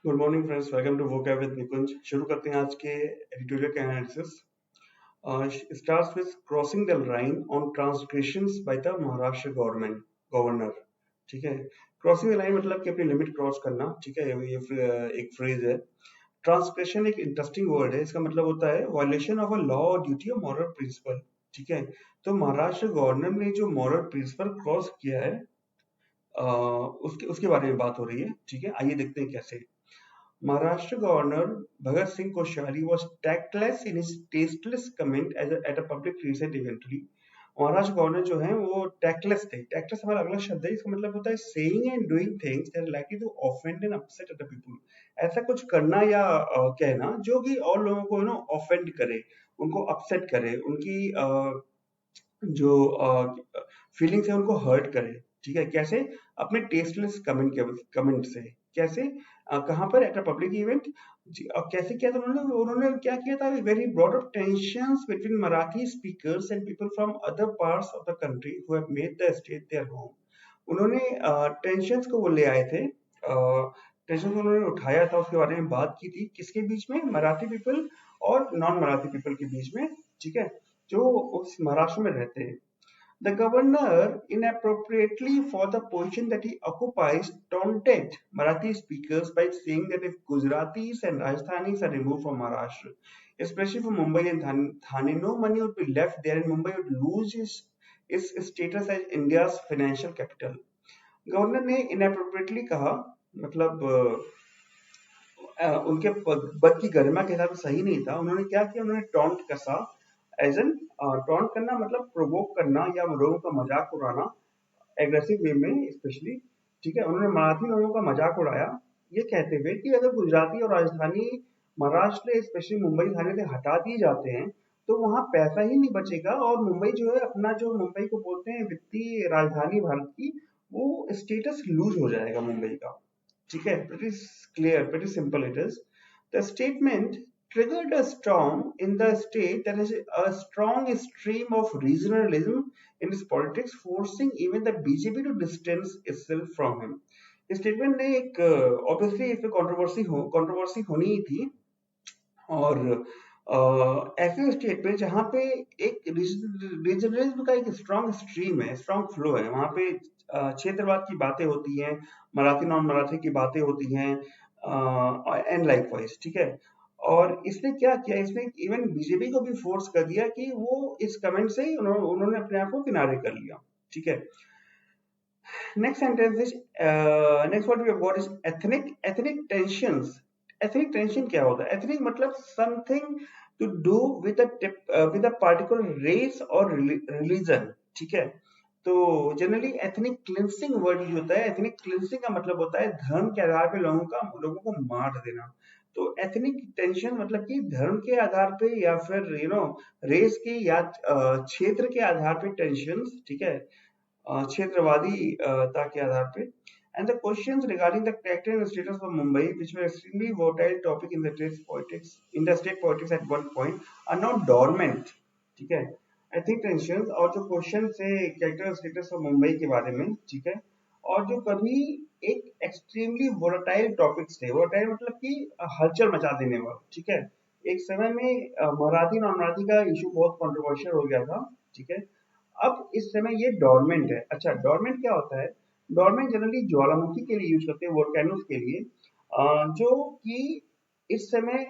Good morning friends, welcome to vocab with Nikunj. शुरू करते हैं आज के एडिटोरियल का analysis. Starts with crossing the line on transgressions by the Maharashtra governor. ठीक है, क्रॉसिंग द लाइन मतलब कि अपनी लिमिट क्रॉस करना। ठीक है, एक फ्रेज है। ट्रांसग्रेशन एक इंटरेस्टिंग वर्ड है। इसका मतलब होता है वायलेशन ऑफ अ लॉ और ड्यूटी ऑफ मॉरल प्रिंसिपल। ठीक है, तो महाराष्ट्र गवर्नर ने जो मॉरल प्रिंसिपल क्रॉस किया है, उसके उसके बारे में बात हो रही है। ठीक है, आइए देखते हैं कैसे। Maharashtra Governor Bhagat Singh Koshari was tactless in his tasteless comment at a public recent event. Maharashtra governor जो है वो टैक्टलेस थे। टैक्टलेस हमारा अगला शब्द है। इसका मतलब होता है saying and doing things that are likely to offend and upset other people. ऐसा कुछ करना या कहना जो कि और लोगों को ऑफेंड करे, उनको अपसेट करे, उनकी जो फीलिंग्स है उनको हर्ट करे। ठीक है, कैसे? अपने टेस्टलेस कमेंट से। कैसे? कहाँ पर? At a public event. और कैसे किया था उन्होंने? उन्होंने क्या किया था? Very broad up tensions between Marathi speakers and people from other parts of the country who have made the state their home. उन्होंने टेंशंस को वो ले आए थे। टेंशन को उन्होंने उठाया था, उसके बारे में बात की थी। किसके बीच में? मराठी पीपल और नॉन मराठी पीपल के बीच में। ठीक है, जो उस महाराष्ट्र में रहते हैं। The governor, inappropriately for the position that he occupies, taunted Marathi speakers by saying that if Gujaratis and Rajasthanis are removed from Maharashtra, especially from Mumbai and Thane, no money would be left there and Mumbai would lose its status as India's financial capital. Governor ने inappropriately कहा, मतलब उनके पद की गरिमा के हिसाब से सही नहीं था। उन्होंने क्या किया? उन्होंने टॉन्ट कसा। एज एन टॉन्ट करना मतलब प्रोवोक करना या लोगों का मजाक उड़ाना, एग्रेसिव वे में स्पेशली। ठीक है, उन्होंने मराठी लोगों का मजाक उड़ाया ये कहते हुए कि अगर गुजराती और राजधानी महाराष्ट्र स्पेशली मुंबई थाने से हटा दिए जाते हैं तो वहां पैसा ही नहीं बचेगा और मुंबई जो है अपना, जो मुंबई को बोलते हैं वित्तीय राजधानी भारत की, वो स्टेटस लूज हो जाएगा मुंबई का। ठीक है, pretty clear, pretty simple it is. The statement triggered a storm in the state that has a strong stream of regionalism in its politics, forcing even the BJP to distance itself from him. इस statement ने एक obviously इस पे controversy होनी ही थी। और ऐसे state में जहाँ पे एक रीजनलिज्म का एक स्ट्रॉन्ग स्ट्रीम है, स्ट्रॉन्ग फ्लो है, वहाँ पे क्षेत्रवाद की बातें होती हैं, मराठी नॉन मराठी की बातें होती हैं, एंड लाइकवाइज। ठीक है, और इसने क्या किया? इसने इवन बीजेपी को भी फोर्स कर दिया कि वो इस कमेंट से ही उन्होंने अपने आप को किनारे कर लिया। ठीक है, next sentence is next what we have got is ethnic tensions. ethnic tension क्या होता है? ethnic मतलब something to do with a particular race or religion. ठीक है, तो जनरली एथनिक क्लिंसिंग वर्ड यूज होता है। एथनिक क्लिंसिंग का मतलब होता है धर्म के आधार पे लोगों को मार देना। तो एथनिक टेंशन मतलब कि धर्म के आधार पे या फिर रेस की या क्षेत्र के आधार पे टेंशन। ठीक है, क्षेत्रवादीता के आधार पे। And the questions regarding the character and status of Mumbai, which were extremely volatile topic in the state politics at one point, are now dormant. ठीक है, एथिक टेंशन और जो क्वेश्चन थे कैरेक्टर स्टेटस ऑफ मुंबई के बारे में। ठीक है, और जो कभी एक एक्सट्रीमली वोलेटाइल टॉपिक्स थे। वोलेटाइल मतलब कि हलचल मचा देने वाला। ठीक है, एक समय में मराठी नॉन मराठी का इशू बहुत कंट्रोवर्शियल हो गया था। ठीक है, अब इस समय ये डोरमेंट है। अच्छा, डोरमेंट क्या होता है? डोरमेंट जनरली ज्वालामुखी के लिए यूज करते हैं, वोल्केनोस के लिए, जो कि इस समय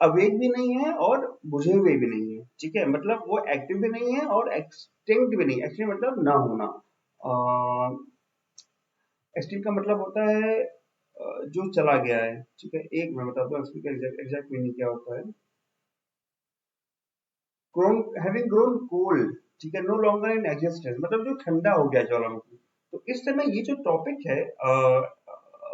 अवेक भी नहीं है और बुझे हुए भी नहीं है। ठीक है, मतलब वो एक्टिव भी नहीं है और एक्सटिंक्ट भी नहीं। एक्सटिंक्ट मतलब ना होना। एक्सटिंक्ट का मतलब होता है जो चला गया है। ठीक है, एक मैं बताता हूँ एक्सटिंक्ट का एग्जैक्ट मीनिंग क्या होता है। having grown cold, ठीक है, no longer in existence मतलब जो ठंडा हो गया ज्वालामुखी। तो इस समय ये जो टॉपिक है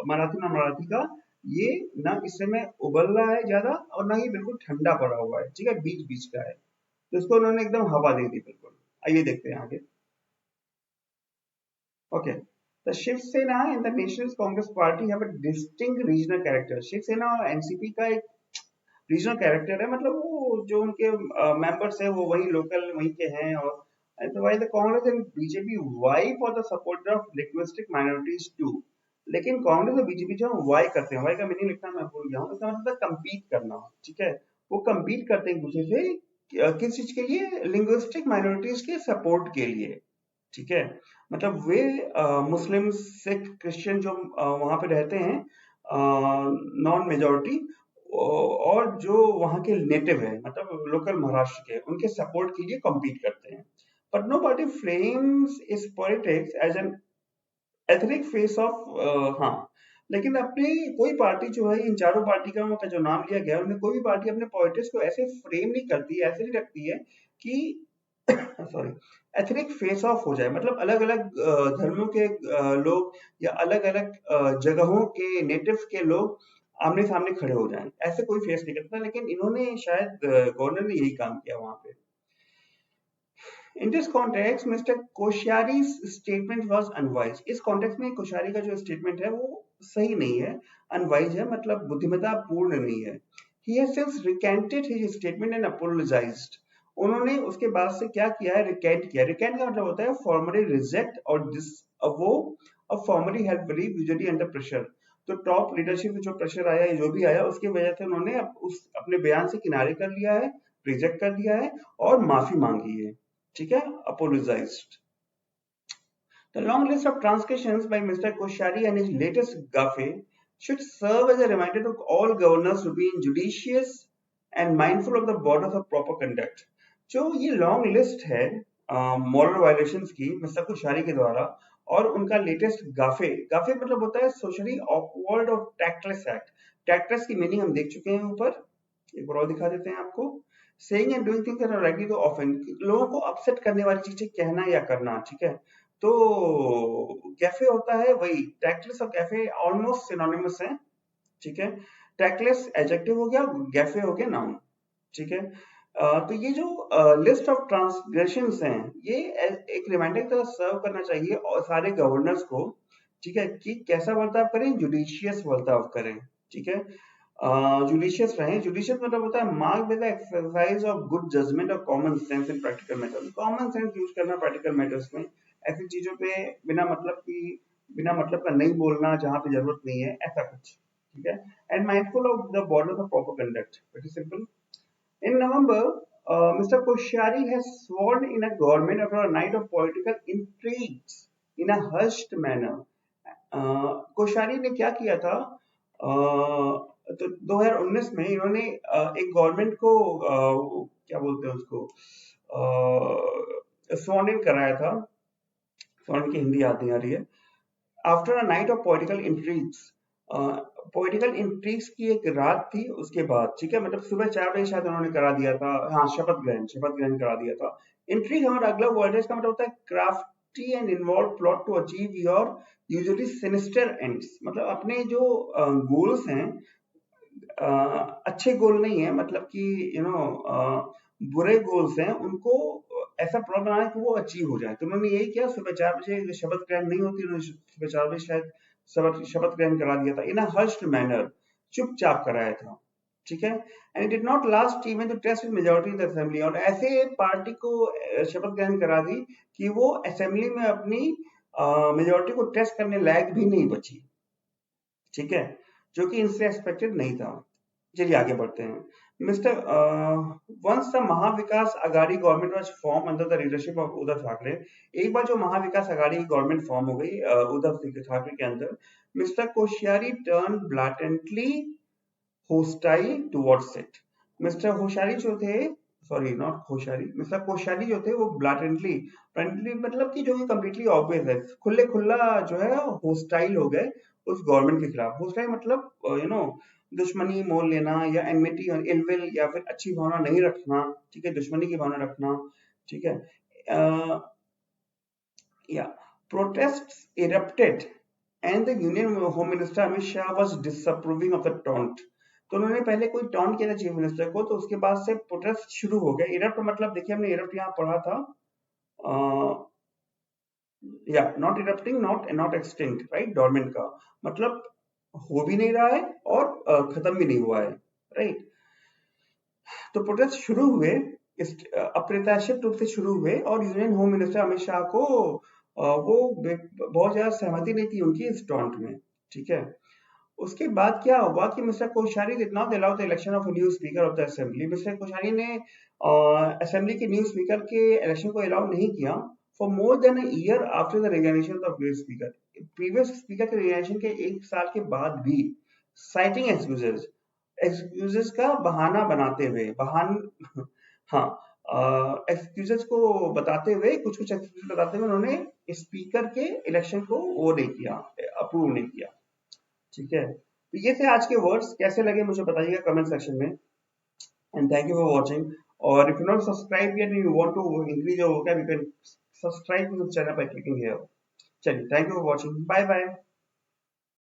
मराठी ना मराठी का, ये ना इस समय उबल रहा है ज्यादा और ना ही बिल्कुल ठंडा पड़ा हुआ है। ठीक है, बीच बीच का है। तो इसको उन्होंने एकदम हवा दे दी बिल्कुल। आइए देखते हैं आगे। Okay, the Shiv Sena and the National Congress Party have a distinct regional character. Shiv Sena और एनसीपी का एक रीजनल कैरेक्टर है, मतलब वो जो उनके मेंबर्स हैं वो वही लोकल वहीं के हैं। और while the Congress and BJP vie for the support of linguistic minorities too. लेकिन कांग्रेस और बीजेपी जो वाई करते हैं, वाई का मीनिंग लिखना मैं भूल गया हूँ, इसका मतलब कम्पीट करना, ठीक है। वो कम्पीट करते हैं एक दूसरे से किस चीज के लिए, लिंग्विस्टिक माइनॉरिटीज के सपोर्ट के लिए, ठीक है। मतलब वे मुस्लिम, सिख, क्रिश्चियन जो वहां पे रहते हैं, नॉन मेजोरिटी, और जो वहां के नेटिव है, मतलब लोकल महाराष्ट्र के, उनके सपोर्ट के लिए कम्पीट करते हैं। But no party frames its politics as an ethnic face of, हाँ, लेकिन अपनी कोई पार्टी जो है, इन चारों पार्टी का जो नाम लिया गया, उनमें कोई भी पार्टी अपने पॉलिटिक्स को ऐसे फ्रेम नहीं करती, ऐसे नहीं रखती है कि सॉरी, एथनिक फेस ऑफ हो जाए, मतलब अलग अलग धर्मों के लोग या अलग अलग जगहों के नेटिव के लोग आमने सामने खड़े हो जाएं, ऐसे कोई फेस नहीं करता, लेकिन इन्होंने शायद गवर्नर ने यही काम किया वहां पे। In this context, Mr. Koshyari's statement was unwise. इस context में कोश्यारी का जो statement है वो सही नहीं है, unwise है, मतलब बुद्धिमत्ता पूर्ण नहीं है। He has since recanted his statement and apologized. उन्होंने उसके बाद से क्या किया है, recant किया। recant का मतलब होता है formally reject और disavow or formally help believe usually under pressure. तो टॉप लीडरशिप में जो प्रेशर आया, जो भी आया, उसकी वजह से उन्होंने उस अपने बयान से किनारे कर लिया है, रिजेक्ट कर दिया है और माफी मांगी है, ठीक है, apologized. The long list of transgressions by Mr. Koshari and his latest gaffe should serve as a reminder to all governors to be judicious and mindful of the borders of proper conduct. जो ये long list है moral violations की mister Koshyari के द्वारा, और उनका latest गाफे, गाफे मतलब होता है सोशली ऑकवर्ड और टैक्टलेस एक्ट। टैक्टलेस की मीनिंग हम देख चुके हैं ऊपर, एक बार और दिखा देते हैं आपको। Saying and doing things that are likely to offend, लोगों को अपसेट करने वाली चीजें कहना या करना, ठीक है। तो कैफे होता है वही, टैक्टलेस और कैफे ऑलमोस्ट सिनोनिमस हैं, ठीक है। टैक्टलेस एडजेक्टिव हो गया, कैफे हो गया नाउन, ठीक है। तो ये जो लिस्ट ऑफ ट्रांसग्रेशंस हैं, ये एक रिमाइंडर की तरह सर्व करना चाहिए और सारे गवर्नर्स को, ठीक है, कि कैसा बर्ताव करें, जुडिशियस बर्ताव करें, ठीक है। जुडिशियस रहें। जुडिशियस मतलब होता है mark by the exercise of good judgement और common sense in practical matters. Common sense use करना प्रैक्टिकल मैटर्स में, ऐसी चीजों पे बिना मतलब का नहीं बोलना जहां पे जरूरत नहीं है, ऐसा कुछ, ठीक है। And mindful of the borders of proper conduct, very simple. In November, Mr. Koshari has sworn in a government after a night of political intrigues in a hushed manner. Koshyari ने क्या किया था, तो 2019 में इन्होंने एक गवर्नमेंट को क्या बोलते हैं उसको, स्वॉर्न इन कराया था। स्वॉर्न की हिंदी याद नहीं आ रही है। After a night of political intrigues, political intrigues की एक रात थी उसके बाद, ठीक है, मतलब सुबह 4 बजे शायद उन्होंने करा दिया था, हाँ, शपथ ग्रहण करा दिया था। इंट्रीग हमारा अगला वर्ड है, इसका मतलब होता है crafty and involve plot to achieve your usually sinister ends, मतलब अपने जो गोल्स हैं, अच्छे गोल नहीं है, मतलब कि बुरे गोल्स हैं, उनको ऐसा प्लान बनाना है कि वो अचीव हो जाए। तो उन्होंने यही किया, सुबह 4 बजे शपथ ग्रहण नहीं होती, उन्होंने सुबह 4 बजे शायद शपथ ग्रहण करा दिया था, इन अ हस्ड मैनर, चुपचाप कराया था, ठीक है। And it did not last even to test majority in the assembly, और ऐसे पार्टी को शपथ ग्रहण करा दी कि वो असेंबली में अपनी मेजॉरिटी को टेस्ट करने लायक भी नहीं बची, ठीक है, जो कि इनसे एक्सपेक्टेड नहीं था। चलिए आगे बढ़ते हैं। Mister once the Maha Vikas Aghadi government was form under the leadership of Uddhav Thackeray, एक बार जो महाविकास आघाड़ी की गवर्नमेंट फॉर्म हो गई उद्धव ठाकरे के अंदर, mister Koshyari turn blatantly hostile towards it. Mister Hoshiyari जो थे, sorry not Hoshiyari, mister Koshyari जो थे वो ब्लैटेंटली मतलब कि जो कि कंप्लीटली ऑब्वियस है, खुले खुला जो है होस्टाइल हो गए उस गवर्नमेंट के खिलाफ। होस्टाइल मतलब दुश्मनी मोल लेना या एनमिटी और इलविल या फिर अच्छी भावना नहीं रखना, ठीक है, दुश्मनी की भावना रखना, ठीक है। या protests erupted and the union home minister Amit Shah was disapproving of the taunt. तो उन्होंने पहले कोई टॉन्ट किया था चीफ मिनिस्टर को, तो उसके बाद से प्रोटेस्ट शुरू हो गया। इरप्ट मतलब देखिए हमने इरप्ट यहाँ पढ़ा था, या not erupting, not extinct, right, dormant का मतलब हो भी नहीं रहा है और खत्म भी नहीं हुआ है, राइट। तो प्रोटेस्ट शुरू हुए, अप्रत्याशित रूप से शुरू हुए, और union home minister Amit Shah को वो बहुत ज्यादा सहमति नहीं थी उनकी इस टॉन्ट में, ठीक है। उसके बाद क्या हुआ कि mister Koshyari did not allow the election of new speaker of the assembly. Mister Koshyari ने असेंबली के न्यू स्पीकर के इलेक्शन को अलाउ नहीं किया for more than a year after the resignation of previous speaker. Previous speaker के resignation के 1 साल के बाद भी, साइटिंग एक्सक्यूजेज, एक्सक्यूजेज का बहाना बनाते हुए, हाँ, एक्सक्यूजेज को बताते हुए, कुछ कुछ एक्सक्यूजेज बताते हुए उन्होंने स्पीकर के इलेक्शन को वो नहीं किया, अप्रूव नहीं किया। ठीक है, तो ये थे आज के वर्ड्स। कैसे लगे मुझे बताइएगा कमेंट सेक्शन में। And thank you for watching. और if you not subscribe yet and you want to increase your vocab, you can subscribe to the channel by clicking here. चलिए, thank you for watching, bye bye.